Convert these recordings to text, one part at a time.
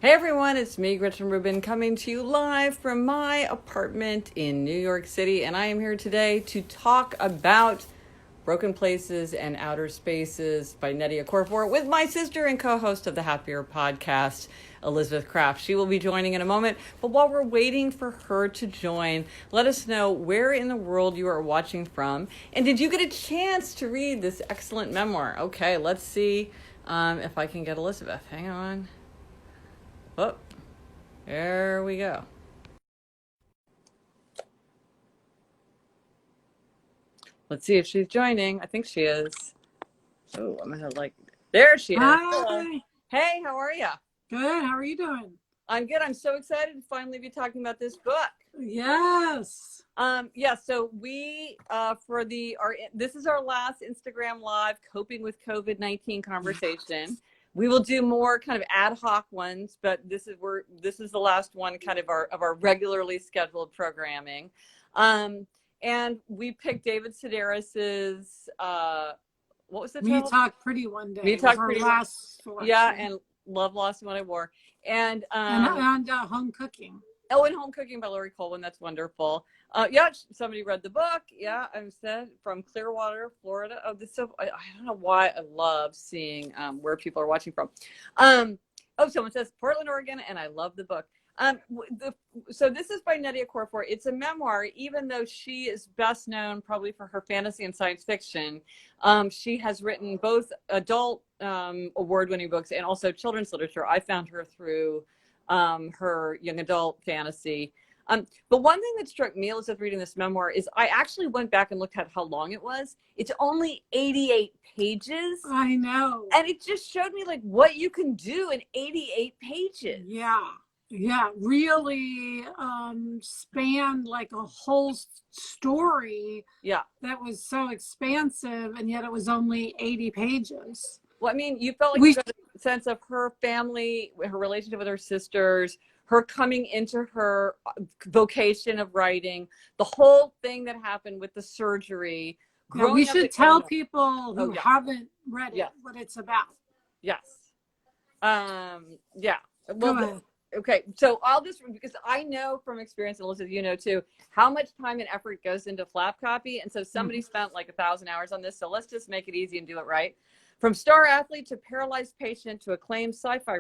Hey everyone, it's me, Gretchen Rubin, coming to you live from my apartment in New York City, and I am here today to talk about Broken Places and Outer Spaces by Nettie Okorafor with my sister and co-host of the Happier podcast, Elizabeth Kraft. She will be joining in a moment, but while we're waiting for her to join, let us know where in the world you are watching from, and did you get a chance to read this excellent memoir? Okay, let's see if I can get Elizabeth. Hang on. Oh, there we go. Let's see if she's joining. I think she is. Oh, I'm gonna there she is. Hi. Hey, how are you? Good. How are you doing? I'm good. I'm so excited to finally be talking about this book. Yes. Yeah. So we this is our last Instagram live coping with COVID-19 conversation. We will do more kind of ad hoc ones, but this is the last one kind of our regularly scheduled programming. And we picked David Sedaris's what was the title? Me Talk Pretty One Day. Me Talk Pretty last selection. Yeah, and Love Lost and What I Wore. And Home Cooking. Oh, and Home Cooking by Valerie. That's wonderful. Yeah, somebody read the book. Yeah, I'm said from Clearwater, Florida. Oh, this so I don't know why I love seeing where people are watching from. Oh, someone says Portland, Oregon, and I love the book. So this is by Nettie Okorafor. It's a memoir, even though she is best known probably for her fantasy and science fiction. She has written both adult award-winning books and also children's literature. I found her through her young adult fantasy. But one thing that struck me, Elizabeth, reading this memoir is I actually went back and looked at how long it was. It's only 88 pages. I know. And it just showed me like what you can do in 88 pages. Yeah, really spanned like a whole story. Yeah. That was so expansive, and yet it was only 80 pages. Well, I mean, you felt like you got a sense of her family, her relationship with her sisters, her coming into her vocation of writing, the whole thing that happened with the surgery. Yeah, we should tell people who haven't read it what it's about. Yes. Yeah. Well, go ahead. Okay, so all this, because I know from experience, and Elizabeth, you know too, how much time and effort goes into flap copy. And so somebody spent like 1,000 hours on this. So let's just make it easy and do it right. From star athlete to paralyzed patient to acclaimed sci-fi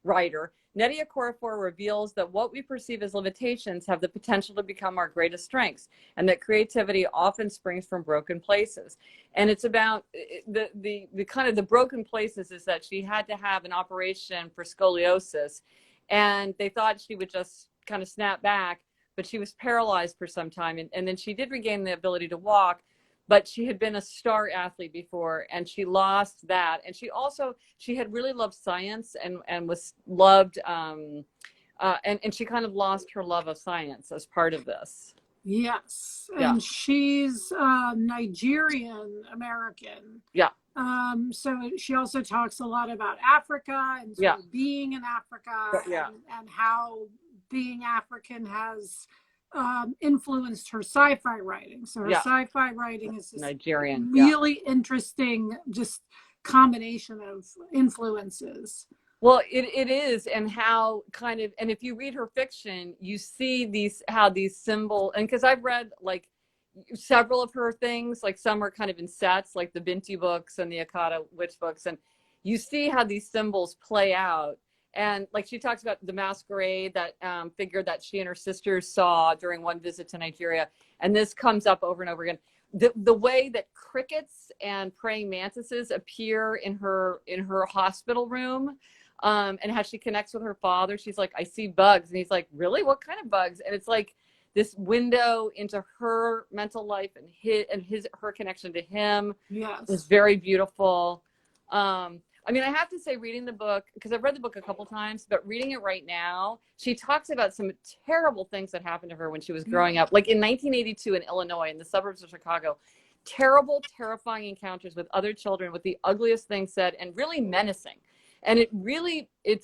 writer, Nettie Okorafor reveals that what we perceive as limitations have the potential to become our greatest strengths, and that creativity often springs from broken places. And it's about the kind of the broken places is that she had to have an operation for scoliosis, and they thought she would just kind of snap back, but she was paralyzed for some time, and then she did regain the ability to walk. But she had been a star athlete before, and she lost that. And she had really loved science and was loved, and she kind of lost her love of science as part of this. Yes, and she's Nigerian American. Yeah. So she also talks a lot about Africa and sort of being in Africa and how being African has influenced her sci-fi writing. So her sci-fi writing is this Nigerian, really interesting, just combination of influences. Well, it is, and how kind of, and if you read her fiction, you see how these symbols, and because I've read like several of her things, like some are kind of in sets, like the Binti books and the Akata witch books, and you see how these symbols play out. And like she talks about the Masquerade, that figure that she and her sisters saw during one visit to Nigeria. And this comes up over and over again. The way that crickets and praying mantises appear in her hospital room, and how she connects with her father. She's like, I see bugs. And he's like, really? What kind of bugs? And it's like this window into her mental life and her connection to him. Yes. Is very beautiful. I mean, I have to say, reading the book, because I've read the book a couple times, but reading it right now, she talks about some terrible things that happened to her when she was growing up. Like in 1982 in Illinois, in the suburbs of Chicago, terrible, terrifying encounters with other children with the ugliest things said and really menacing. And it's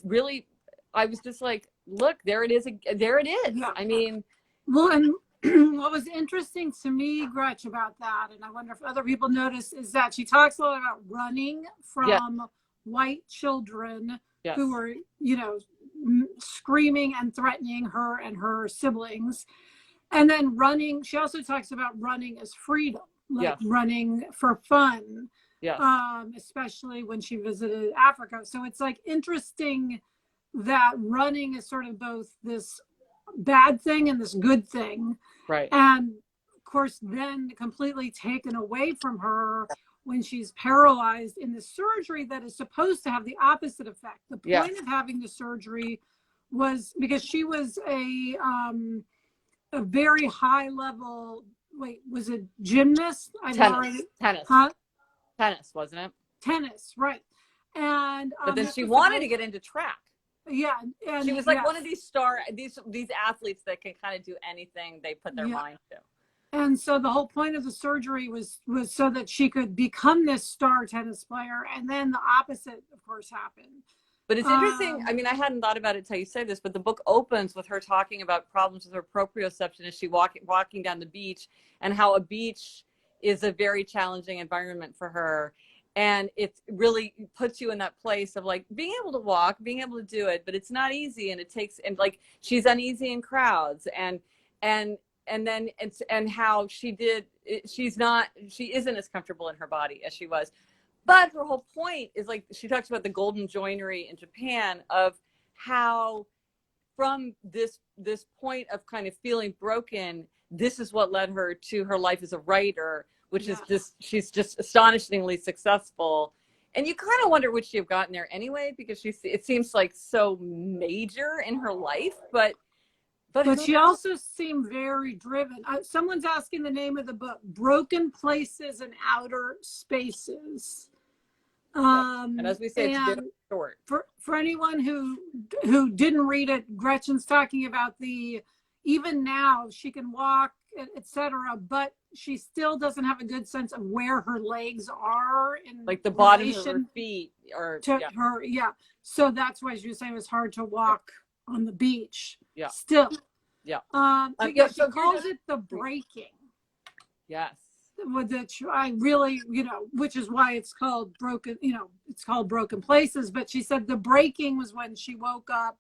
really, I was just like, look, there it is. There it is. Yeah. I mean. Well, and what was interesting to me, Gretch, about that, and I wonder if other people notice, is that she talks a lot about running from white children who were, screaming and threatening her and her siblings. And then running, she also talks about running as freedom, like running for fun, especially when she visited Africa. So it's like interesting that running is sort of both this bad thing and this good thing. Right. And of course, then completely taken away from her when she's paralyzed in the surgery that is supposed to have the opposite effect. The point of having the surgery was because she was a very high level, was it gymnast? Tennis, wasn't it? Tennis, right. And but then she wanted to get into track. Yeah, and she was like one of these these athletes that can kind of do anything they put their mind to. And so the whole point of the surgery was so that she could become this star tennis player, and then the opposite, of course, happened. But it's interesting. I mean, I hadn't thought about it until you say this, but the book opens with her talking about problems with her proprioception as she walking down the beach, and how a beach is a very challenging environment for her. And it really puts you in that place of like being able to walk, being able to do it, but it's not easy. And it takes, and like, she's uneasy in crowds and how she isn't as comfortable in her body as she was. But her whole point is like, she talks about the golden joinery in Japan of how from this point of kind of feeling broken, this is what led her to her life as a writer, which is she's just astonishingly successful. And you kind of wonder would she have gotten there anyway, because it seems like so major in her life, but she also seemed very driven. Someone's asking the name of the book, Broken Places and Outer Spaces. And as we say, it's very short. For anyone who didn't read it, Gretchen's talking about even now she can walk, etc., but she still doesn't have a good sense of where her legs are in like the bottom of her feet or her. So that's why she was saying it was hard to walk on the beach. Still. She calls it the breaking. Yes. Which I really, which is why it's called broken, it's called Broken Places. But she said the breaking was when she woke up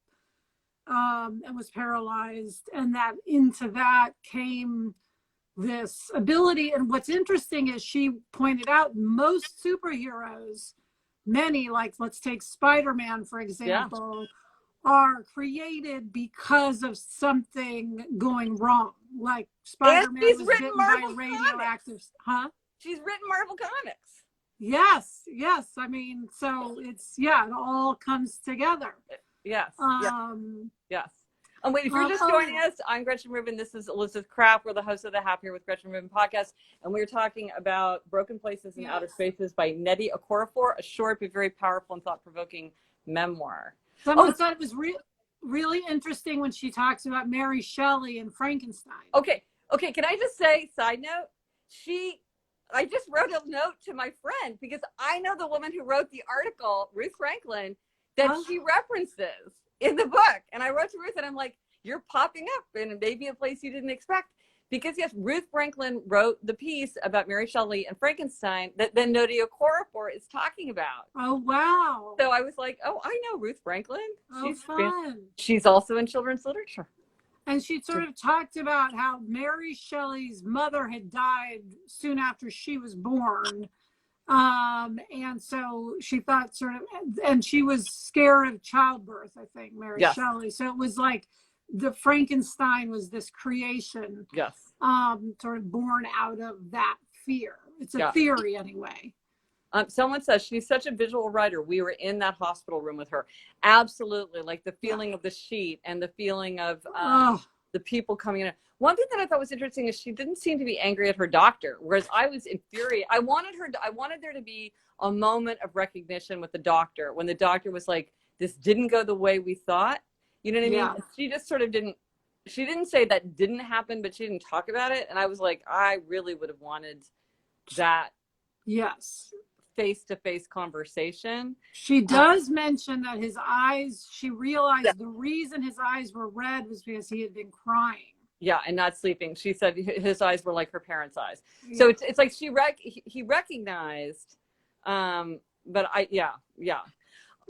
and was paralyzed, and that into that came this ability. And what's interesting is she pointed out most superheroes, many, like let's take Spider-Man, for example, are created because of something going wrong. Like Spider-Man was bitten by radioactive, She's written Marvel comics. Yes. I mean, so it's, it all comes together. Yes. Yes. And wait, if you're just joining us, I'm Gretchen Rubin. This is Elizabeth Kraft. We're the hosts of the Happier with Gretchen Rubin podcast. And we're talking about Broken Places and Outer Spaces by Nettie Okorafor, a short but very powerful and thought-provoking memoir. Someone thought it was really interesting when she talks about Mary Shelley and Frankenstein. Okay. Can I just say, side note, I just wrote a note to my friend because I know the woman who wrote the article, Ruth Franklin, that she references in the book. And I wrote to Ruth and I'm like, you're popping up in maybe a place you didn't expect. Because yes, Ruth Franklin wrote the piece about Mary Shelley and Frankenstein that then Nettie Okorafor is talking about. Oh, wow. So I was like, oh, I know Ruth Franklin. Fun. She's also in children's literature. And she sort of talked about how Mary Shelley's mother had died soon after she was born. And so she thought and she was scared of childbirth, I think, Mary Shelley. So it was like the Frankenstein was this creation, sort of born out of that fear. It's a theory anyway. Someone says she's such a visual writer. We were in that hospital room with her. Absolutely. Like the feeling of the sheet and the feeling of the people coming in. One thing that I thought was interesting is she didn't seem to be angry at her doctor, whereas I was infuriated. I wanted there to be a moment of recognition with the doctor when the doctor was like, this didn't go the way we thought. You know what I mean? She just sort of she didn't say that didn't happen, but she didn't talk about it. And I was like, I really would have wanted that. Yes. Face-to-face conversation. She does mention that his eyes, she realized the reason his eyes were red was because he had been crying. Yeah, and not sleeping. She said his eyes were like her parents' eyes. Yeah. So it's like he recognized, but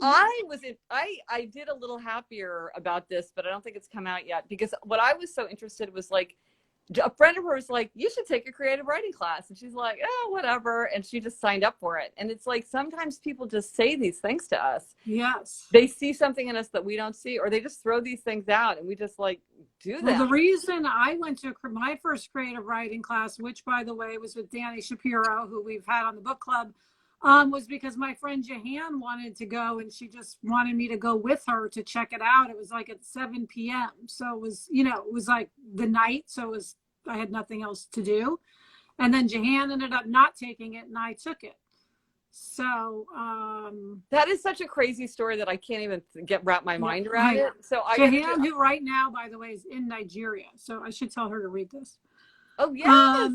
I did a little happier about this, but I don't think it's come out yet, because what I was so interested was like, a friend of hers like, you should take a creative writing class, and she's like, oh, whatever, and she just signed up for it. And it's like, sometimes people just say these things to us. Yes, they see something in us that we don't see, or they just throw these things out and we just like do that. Well, the reason I went to my first creative writing class, which by the way was with Danny Shapiro, who we've had on the book club, was because my friend Jahan wanted to go, and she just wanted me to go with her to check it out. It was like at 7 p.m. So it was, it was like the night. So I had nothing else to do. And then Jahan ended up not taking it, and I took it. So that is such a crazy story that I can't even wrap my mind around it. So Jahan, who right now, by the way, is in Nigeria. So I should tell her to read this. Oh, yes.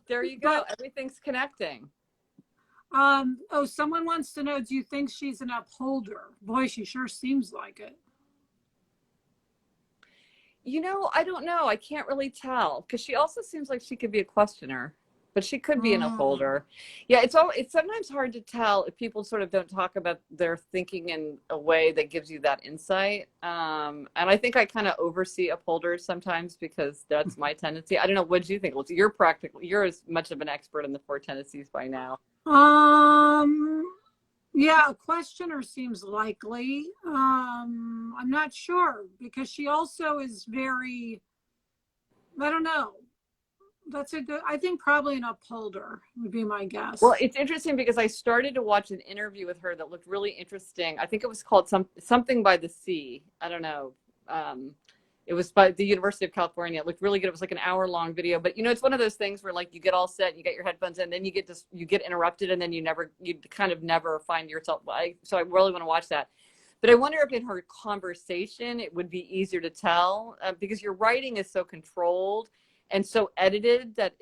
There you go. Everything's connecting. Someone wants to know, do you think she's an upholder? Boy, she sure seems like it. I don't know. I can't really tell, because she also seems like she could be a questioner, but she could be an upholder. Yeah, it's sometimes hard to tell if people sort of don't talk about their thinking in a way that gives you that insight. And I think I kind of oversee upholders sometimes, because that's my tendency. I don't know. What do you think? You're as much of an expert in the 4 tendencies by now. Yeah, a questioner seems likely. I'm not sure, because she also is very, I don't know. I think probably an upholder would be my guess. Well, it's interesting because I started to watch an interview with her that looked really interesting. I think it was called something by the Sea. I don't know. It was by the University of California. It looked really good. It was like an hour-long video, but it's one of those things where like you get all set, you get your headphones in, then you get interrupted, and then you kind of never find yourself. So I really want to watch that. But I wonder if in her conversation it would be easier to tell, because your writing is so controlled and so edited that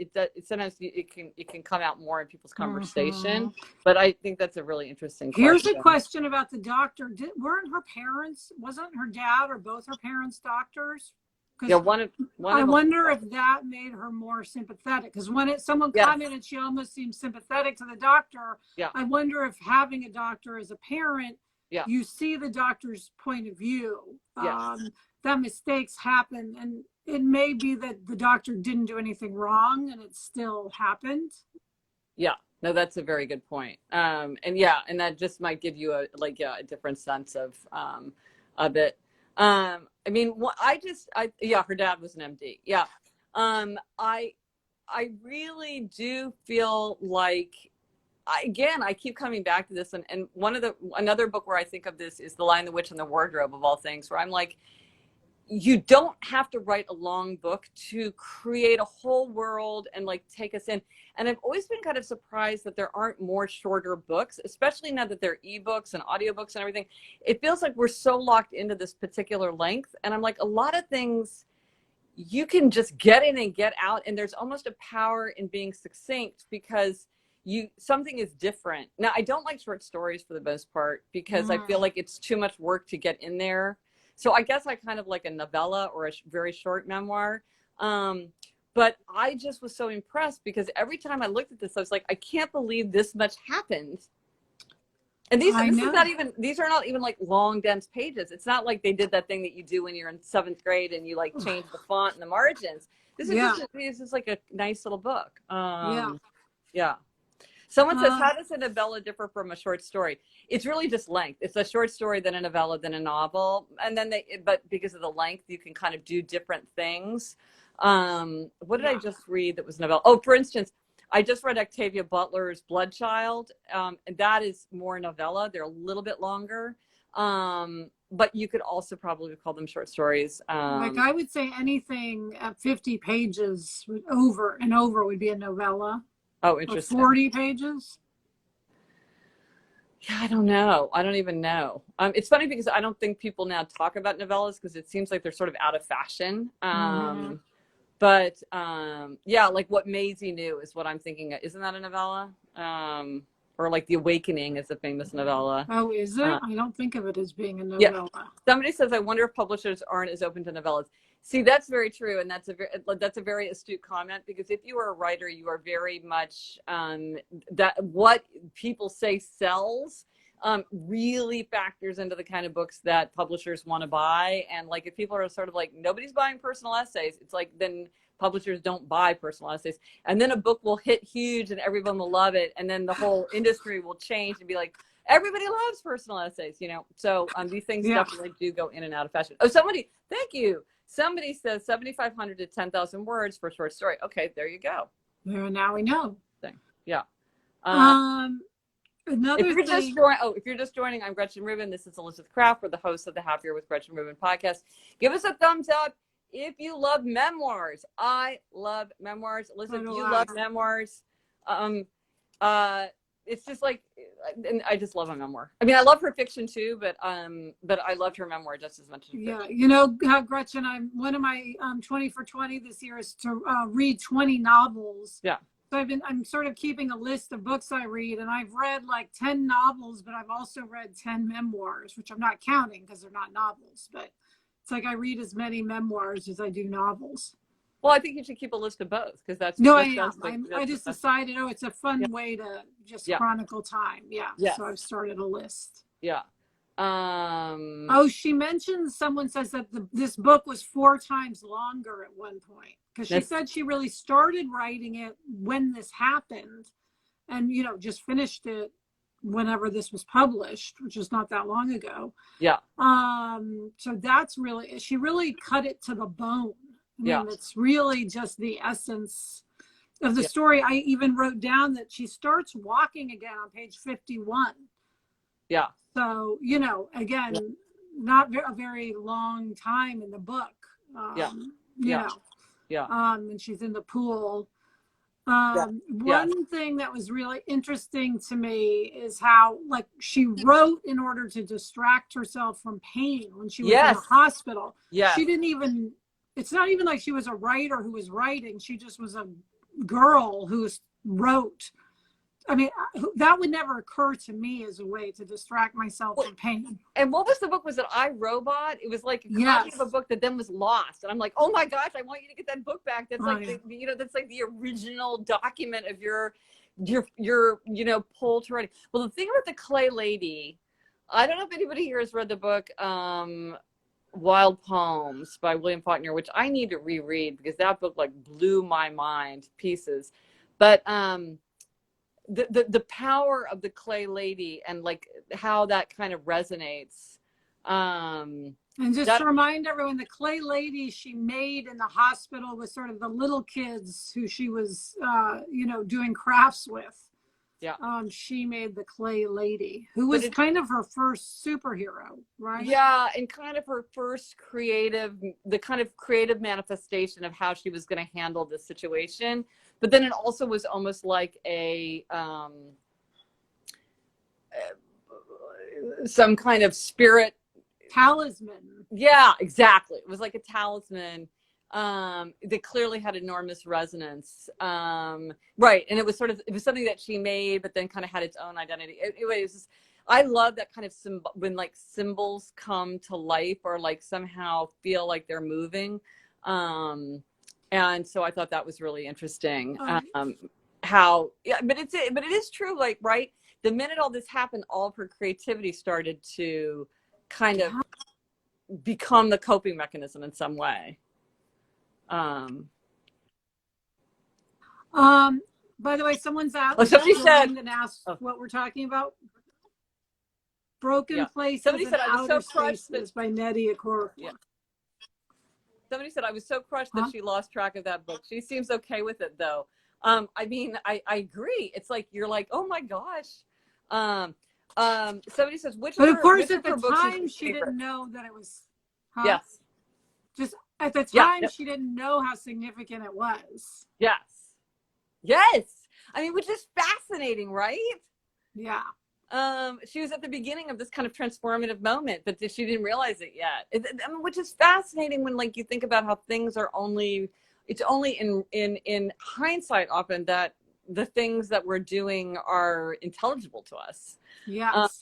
sometimes it can come out more in people's conversation. But I think that's a really interesting question. Here's a question about the doctor. Wasn't her dad or both her parents doctors? Yeah, one I wonder if that made her more sympathetic, because when someone commented she almost seemed sympathetic to the doctor. Yeah. I wonder if having a doctor as a parent, you see the doctor's point of view. That mistakes happen, and it may be that the doctor didn't do anything wrong and it still happened. Yeah. No, that's a very good point. And that just might give you a different sense of it. I mean, her dad was an MD. Yeah. I really do feel like, I keep coming back to this, and another book where I think of this is The Lion, the Witch, and the Wardrobe, of all things, where I'm like, you don't have to write a long book to create a whole world and like take us in. And I've always been kind of surprised that there aren't more shorter books, especially now that they're ebooks and audiobooks and everything. It feels like we're so locked into this particular length. And I'm like, a lot of things you can just get in and get out. And there's almost a power in being succinct, because something is different. Now, I don't like short stories for the most part, because I feel like it's too much work to get in there. So I guess I kind of like a novella or a very short memoir. But I just was so impressed, because every time I looked at this, I was like, I can't believe this much happened. And these are not even like long, dense pages. It's not like they did that thing that you do when you're in 7th grade and you like change the font and the margins. This is just like a nice little book. Yeah. Someone says, how does a novella differ from a short story? It's really just length. It's a short story, then a novella, then a novel. And then but because of the length, you can kind of do different things. What did I just read that was a novella? Oh, for instance, I just read Octavia Butler's Bloodchild. And that is more novella. They're a little bit longer. But you could also probably call them short stories. Like I would say anything at 50 pages over and over would be a novella. Oh, interesting. 40 pages? Yeah, I don't know. I don't even know. It's funny because I don't think people now talk about novellas, because it seems like they're sort of out of fashion. But like What Maisie Knew is what I'm thinking of. Isn't that a novella? Or like The Awakening is a famous novella. Oh, is it? I don't think of it as being a novella. Yeah. Somebody says, I wonder if publishers aren't as open to novellas. See, that's very true. And that's a very astute comment, because if you are a writer, you are very much that what people say sells. really factors into the kind of books that publishers want to buy. And like, if people are sort of like, nobody's buying personal essays, it's like, then publishers don't buy personal essays. And then a book will hit huge and everyone will love it. And then the whole industry will change and be like, everybody loves personal essays, you know? So these things definitely do go in and out of fashion. Oh, thank you. Somebody says 7,500 to 10,000 words for a short story. Okay, there you go. Well, now we know. Yeah. Another if you're thing. If you're just joining, I'm Gretchen Rubin. This is Elizabeth Kraft. We're the hosts of the Happier with Gretchen Rubin podcast. Give us a thumbs up if you love memoirs. I love memoirs. Elizabeth, you love memoirs. It's just like, and I just love a memoir. I mean, I love her fiction too, but I loved her memoir just as much. Yeah, you know, Gretchen, one of my 20 for 20 this year is to read 20 novels. Yeah. So I'm sort of keeping a list of books I read, and I've read like 10 novels, but I've also read 10 memoirs, which I'm not counting because they're not novels, but it's like I read as many memoirs as I do novels. Well, I think you should keep a list of both, because that's I just decided, it's a fun way to just chronicle time. Yeah. So I've started a list. Yeah. She mentioned, someone says that this book was 4 times longer at one point, because she said she really started writing it when this happened, and just finished it whenever this was published, which is not that long ago. Yeah. So that's really, she really cut it to the bone. I mean, it's really just the essence of the story. I even wrote down that she starts walking again on page 51. Yeah. So, again, not a very long time in the book. And she's in the pool. One thing that was really interesting to me is how, like, she wrote in order to distract herself from pain when she was in the hospital. Yeah. She didn't even, it's not even like she was a writer who was writing. She just was a girl who wrote. I mean, that would never occur to me as a way to distract myself from pain. And what was the book? Was it I, Robot? It was like a copy of a book that then was lost. And I'm like, oh my gosh, I want you to get that book back. That's that's like the original document of your pull to writing. Well, the thing about the Clay Lady, I don't know if anybody here has read the book, Wild Poems by William Faulkner, which I need to reread because that book like blew my mind to pieces. But, the power of the Clay Lady and like how that kind of resonates. And just to remind everyone, the Clay Lady she made in the hospital was sort of the little kids who she was, doing crafts with. Yeah. She made the Clay Lady, who was kind of her first superhero, right? Yeah, and kind of her first creative manifestation of how she was going to handle this situation. But then it also was almost like some kind of spirit talisman. Yeah, exactly. It was like a talisman that clearly had enormous resonance. Right. And it was something that she made, but then kind of had its own identity. Anyway, I love that kind of when like symbols come to life or like somehow feel like they're moving. And so I thought that was really interesting. But it is true. Like, right. The minute all this happened, all of her creativity started to kind of become the coping mechanism in some way. By the way, someone's out. Somebody said and asked what we're talking about. Broken Places. Somebody said I was so crushed by Nettie okorafor. Yeah. Somebody said I was so crushed that she lost track of that book. She seems okay with it though. I mean, I agree. It's like you're like, oh my gosh. Somebody says but of course at the time she didn't know that it was. Yes. Just at the time she didn't know how significant it was. Yes. Yes. I mean, which is fascinating, right? Yeah. She was at the beginning of this kind of transformative moment, but she didn't realize it yet. Which is fascinating when, like, you think about how things are it's only in hindsight often that the things that we're doing are intelligible to us. Yes.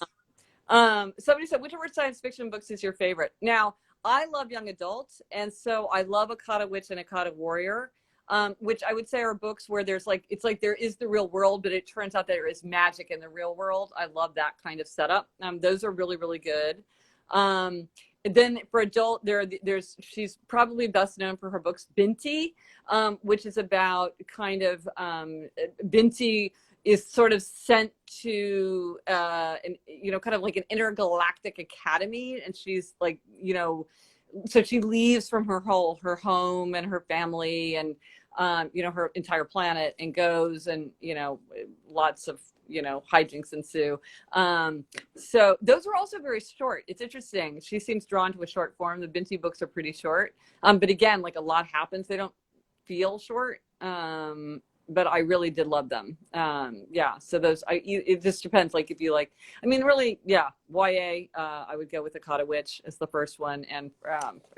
Somebody said, which of our science fiction books is your favorite? Now, I love young adults, and so I love Akata Witch and Akata Warrior. which I would say are books where there's like, it's like there is the real world, but it turns out there is magic in the real world. I love that kind of setup. Those are really, really good. Then for adult, she's probably best known for her books Binti, which is about kind of Binti is sort of sent to kind of like an intergalactic academy, and she's like, so she leaves from her home and her family and her entire planet and goes, and lots of hijinks ensue. So those are also very short. It's interesting. She seems drawn to a short form. The Binti books are pretty short, but again, like a lot happens. They don't feel short, but I really did love them. So those, it just depends. Like if you like, really, YA. I would go with Akata Witch as the first one, and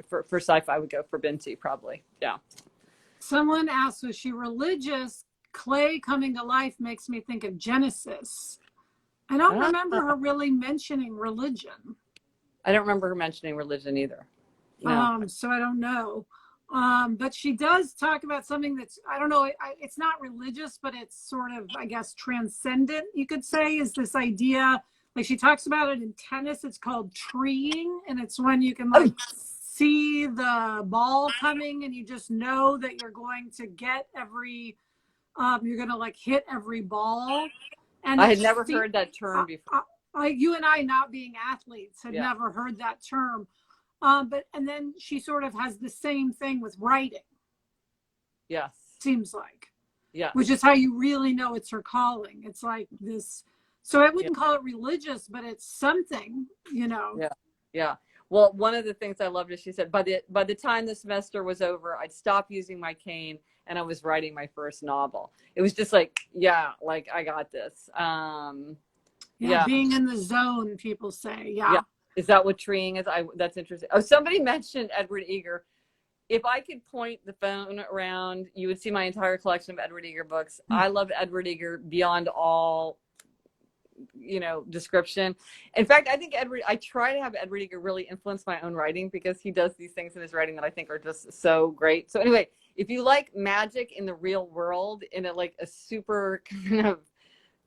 for sci-fi, I would go for Binti probably. Yeah. Someone asked, was she religious? Clay coming to life makes me think of Genesis. I don't remember her really mentioning religion. I don't remember her mentioning religion either. No. So I don't know. But she does talk about something that's, I don't know, it's not religious, but it's sort of, I guess, transcendent, you could say, is this idea, like she talks about it in tennis, it's called treeing, and it's when you can see the ball coming and you just know that you're going to get you're going to hit every ball. And I had never heard that term before. You and I, not being athletes, had never heard that term. And then she sort of has the same thing with writing. Yes. Seems like. Yeah. Which is how you really know it's her calling. It's like this. So I wouldn't call it religious, but it's something, Yeah. Yeah. Well, one of the things I loved is she said, by the time the semester was over, I'd stop using my cane and I was writing my first novel. It was just like, I got this. Being in the zone, people say. Yeah. Is that what treeing is? That's interesting. Oh, somebody mentioned Edward Eger. If I could point the phone around, you would see my entire collection of Edward Eger books. I love Edward Eger beyond all, description. In fact, I think I try to have Edward Eger really influence my own writing, because he does these things in his writing that I think are just so great. So anyway, if you like magic in the real world in a super kind of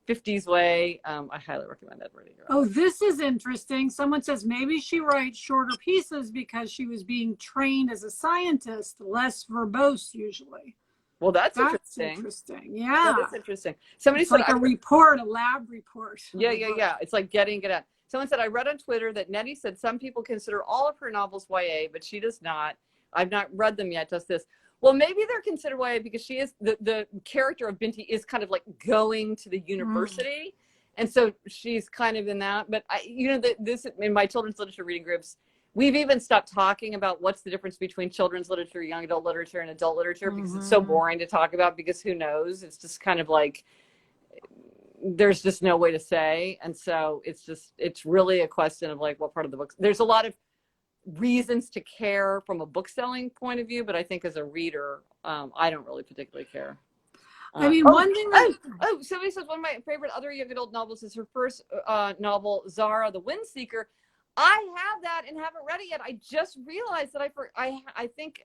50s way, I highly recommend Edward Eger. Oh, this is interesting. Someone says maybe she writes shorter pieces because she was being trained as a scientist, less verbose usually. Well, that's interesting. Yeah. That is interesting. Somebody said like a report, a lab report. Yeah. It's like getting it out. Someone said, I read on Twitter that Nettie said some people consider all of her novels YA, but she does not. I've not read them yet, just this. Well, maybe they're considered YA because she is, the character of Binti is kind of like going to the university. And so she's kind of in that. But, this in my children's literature reading groups, we've even stopped talking about what's the difference between children's literature, young adult literature, and adult literature, because it's so boring to talk about, because who knows? It's just kind of like, there's just no way to say. And so it's really a question of like, what part of the book. There's a lot of reasons to care from a book selling point of view, but I think as a reader, I don't really particularly care. One thing somebody says one of my favorite other young adult novels is her first novel, Zara the Windseeker. I have that and haven't read it yet. I just realized that I think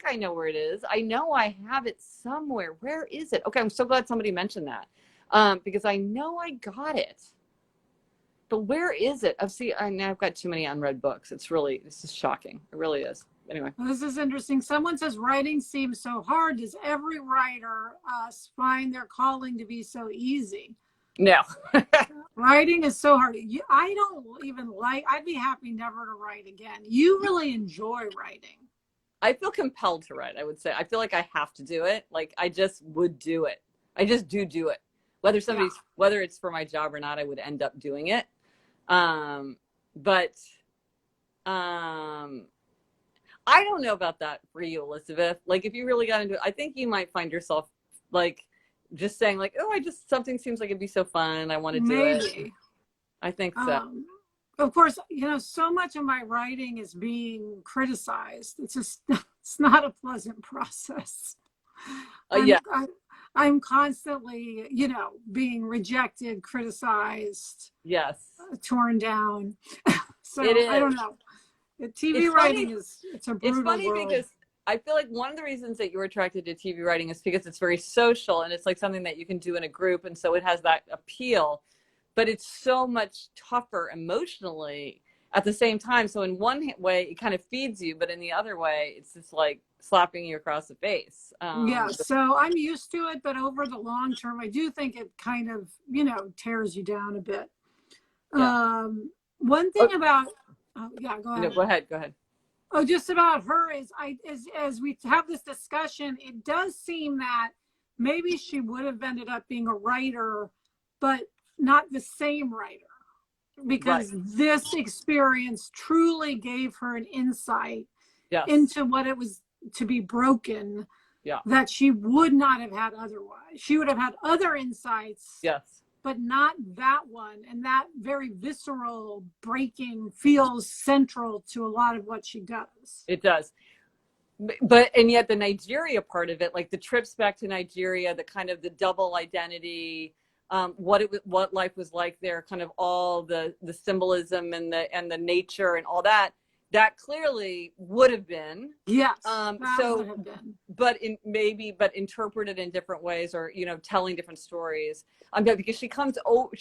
I know where it is. I know I have it somewhere. Where is it? Okay, I'm so glad somebody mentioned that, because I know I got it. But where is it? I've got too many unread books. This is shocking. It really is. Anyway. Well, this is interesting. Someone says writing seems so hard. Does every writer find their calling to be so easy? No. Writing is so hard. I don't even I'd be happy never to write again. You really enjoy writing. I feel compelled to write, I would say. I feel like I have to do it. Like I just would do it. I just do it. Whether it's for my job or not, I would end up doing it. But I don't know about that for you, Elizabeth. Like if you really got into it, I think you might find yourself like just saying like, oh, something seems like it'd be so fun. I want to do it. I think so. Of course, so much of my writing is being criticized. It's not a pleasant process. I'm constantly, being rejected, criticized, yes, torn down. So it is. I don't know. TV writing it's a brutal world. Because I feel like one of the reasons that you're attracted to TV writing is because it's very social and it's like something that you can do in a group. And so it has that appeal, but it's so much tougher emotionally at the same time. So in one way, it kind of feeds you, but in the other way, it's just like slapping you across the face. Yeah, so I'm used to it, but over the long term, I do think it kind of, tears you down a bit. Yeah. One thing about, yeah, go ahead. No, go ahead. Oh, just about her is, as we have this discussion, it does seem that maybe she would have ended up being a writer, but not the same writer, because this experience truly gave her an insight into what it was to be broken, that she would not have had otherwise. She would have had other insights, but not that one. And that very visceral breaking feels central to a lot of what she does. It does. And yet the Nigeria part of it, like the trips back to Nigeria, the kind of the double identity, what life was like there, kind of all the symbolism and the nature and all that clearly would have been. Yes. So would have been. But interpreted in different ways, or telling different stories. Because she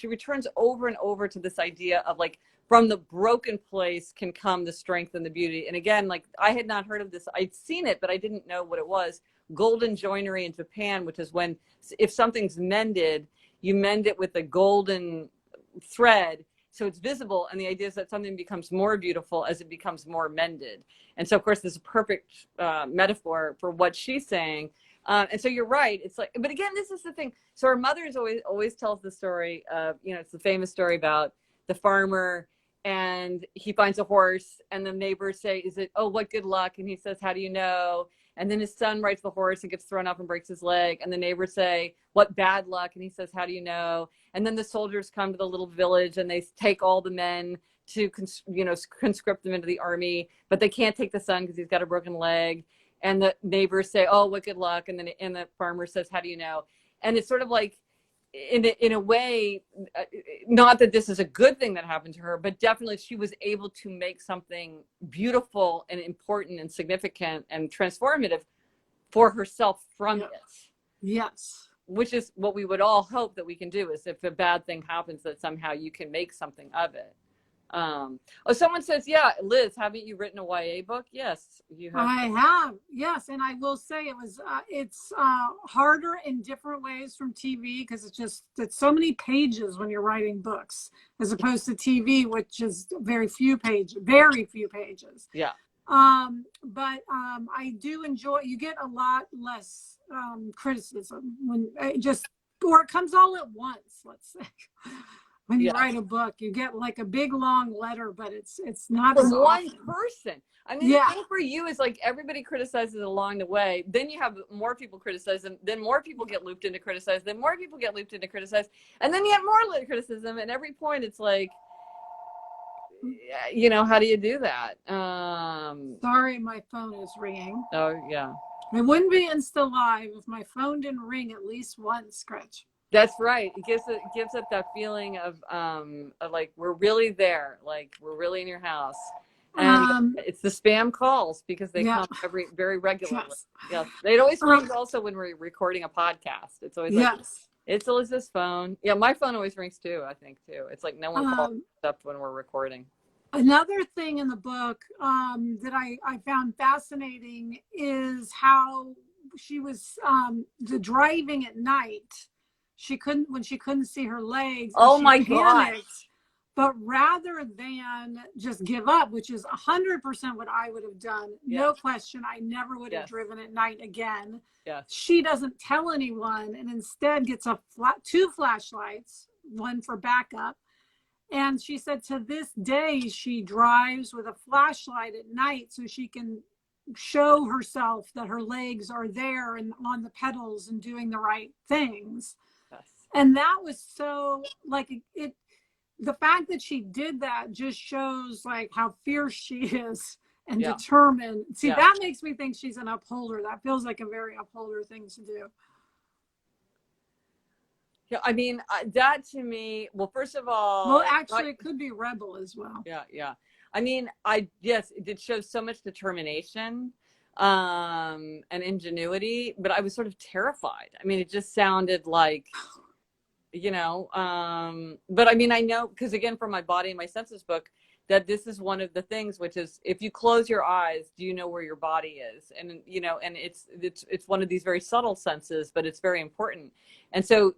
returns over and over to this idea of like, from the broken place can come the strength and the beauty. And again, like, I had not heard of this. I'd seen it, but I didn't know what it was. Golden joinery in Japan, which is when, if something's mended, you mend it with a golden thread, so it's visible. And the idea is that something becomes more beautiful as it becomes more mended. And so, of course, this is a perfect metaphor for what she's saying. And so you're right. It's like, but again, this is the thing. So our mother is always tells the story of, it's the famous story about the farmer, and he finds a horse, and the neighbors say, what good luck? And he says, how do you know? And then his son rides the horse and gets thrown off and breaks his leg. And the neighbors say, what bad luck? And he says, how do you know? And then the soldiers come to the little village and they take all the men to, conscript them into the army, but they can't take the son because he's got a broken leg. And the neighbors say, oh, what good luck. And then the farmer says, how do you know? And it's sort of like, in a way, not that this is a good thing that happened to her, but definitely she was able to make something beautiful and important and significant and transformative for herself from it. Yes. Which is what we would all hope that we can do, is if a bad thing happens, that somehow you can make something of it. Someone says, yeah, Liz, haven't you written a YA book? Yes, you have. I have. Yes. And I will say it's harder in different ways from TV, because it's so many pages when you're writing books, as opposed to TV, which is very few pages. Yeah. But I do enjoy, you get a lot less criticism when or it comes all at once, let's say. When you write a book, you get like a big long letter, but it's not from one person. I mean, the thing for you is like, everybody criticizes along the way. Then you have more people criticize them. Then more people get looped into criticize. Then more people get looped into criticize. And then you have more criticism. And every point, it's like, how do you do that? Sorry, my phone is ringing. Oh, yeah. It wouldn't be Insta Live if my phone didn't ring at least once, Gretchen. That's right. It gives it that feeling of like, we're really there, like we're really in your house. And it's the spam calls, because they come very regularly. Yes. It always rings also when we're recording a podcast. It's always like, it's Elizabeth's phone. Yeah, my phone always rings too, I think too. It's like no one calls except when we're recording. Another thing in the book that I found fascinating is how she was the driving at night. When she couldn't see her legs. Oh my God. But rather than just give up, which is 100% what I would have done, no question, I never would have driven at night again. Yes. She doesn't tell anyone, and instead gets two flashlights, one for backup. And she said to this day, she drives with a flashlight at night so she can show herself that her legs are there and on the pedals and doing the right things. And that was so, like, the fact that she did that just shows like how fierce she is and determined. See, that makes me think she's an upholder. That feels like a very upholder thing to do. Yeah, I mean, that to me, well, first of all. Well, actually, it could be rebel as well. Yeah. I mean, it did show so much determination. and ingenuity, but I was sort of terrified. I mean, it just sounded like, you know, but I mean, I know, because again, from my body and my senses book, that this is one of the things, which is, if you close your eyes, do you know where your body is? And, you know, and it's one of these very subtle senses, but it's very important. And so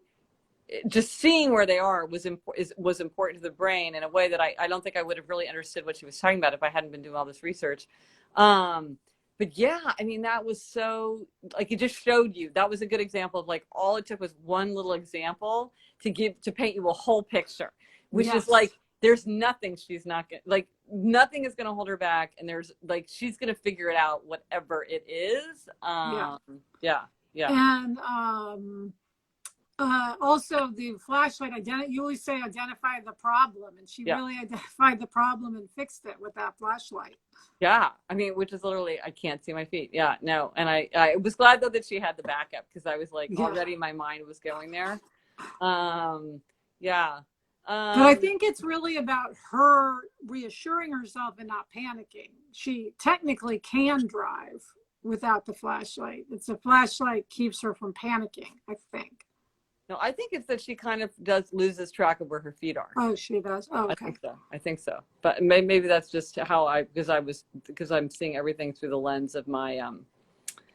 just seeing where they are was important to the brain in a way that I don't think I would have really understood what she was talking about if I hadn't been doing all this research. But yeah, I mean, that was so, like, it just showed you, that was a good example of, like, all it took was one little example to paint you a whole picture, which is like, there's nothing she's not gonna, like, nothing is gonna hold her back, and there's, like, she's gonna figure it out, whatever it is. And also the flashlight, you always say identify the problem, and she really identified the problem and fixed it with that flashlight. Yeah, I mean, which is literally, I can't see my feet. Yeah, no, and I was glad though that she had the backup, because I was like, already my mind was going there. But I think it's really about her reassuring herself and not panicking. She technically can drive without the flashlight. It's a flashlight keeps her from panicking, I think. No, I think it's that she kind of loses track of where her feet are. Oh, she does. Oh, okay. I think so. But maybe that's just how because I'm seeing everything through the lens of my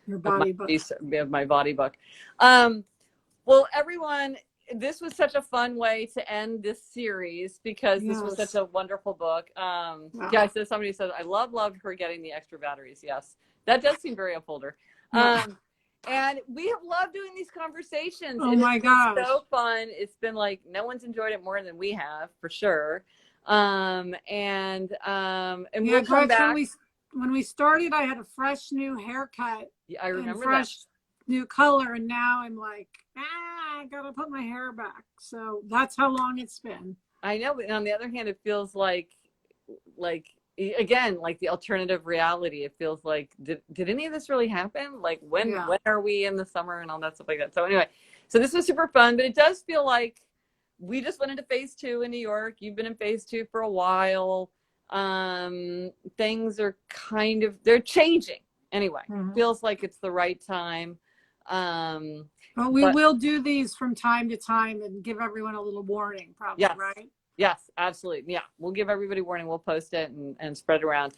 your body book. Of my body book. Well, everyone, this was such a fun way to end this series, because this was such a wonderful book. Yeah, so somebody said, I loved her getting the extra batteries. Yes, that does seem very upholder. And we have loved doing these conversations. Oh my gosh. It's so fun. It's been like, no one's enjoyed it more than we have, for sure. And we'll come back. When we started, I had a fresh new haircut. Yeah, I remember fresh new color, and now I'm like, I gotta put my hair back. So that's how long it's been. I know, but on the other hand, it feels like again, like the alternative reality. It feels like, did any of this really happen? Like, when are we in the summer and all that stuff like that? So anyway, so this was super fun, but it does feel like we just went into phase 2 in New York. You've been in phase 2 for a while. Things are they're changing. Anyway, feels like it's the right time. But we will do these from time to time and give everyone a little warning, probably, right? Yes, absolutely. Yeah, we'll give everybody warning. We'll post it and spread it around.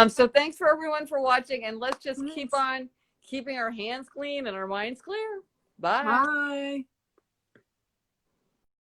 So thanks for everyone for watching, and let's just keep on keeping our hands clean and our minds clear. Bye. Bye.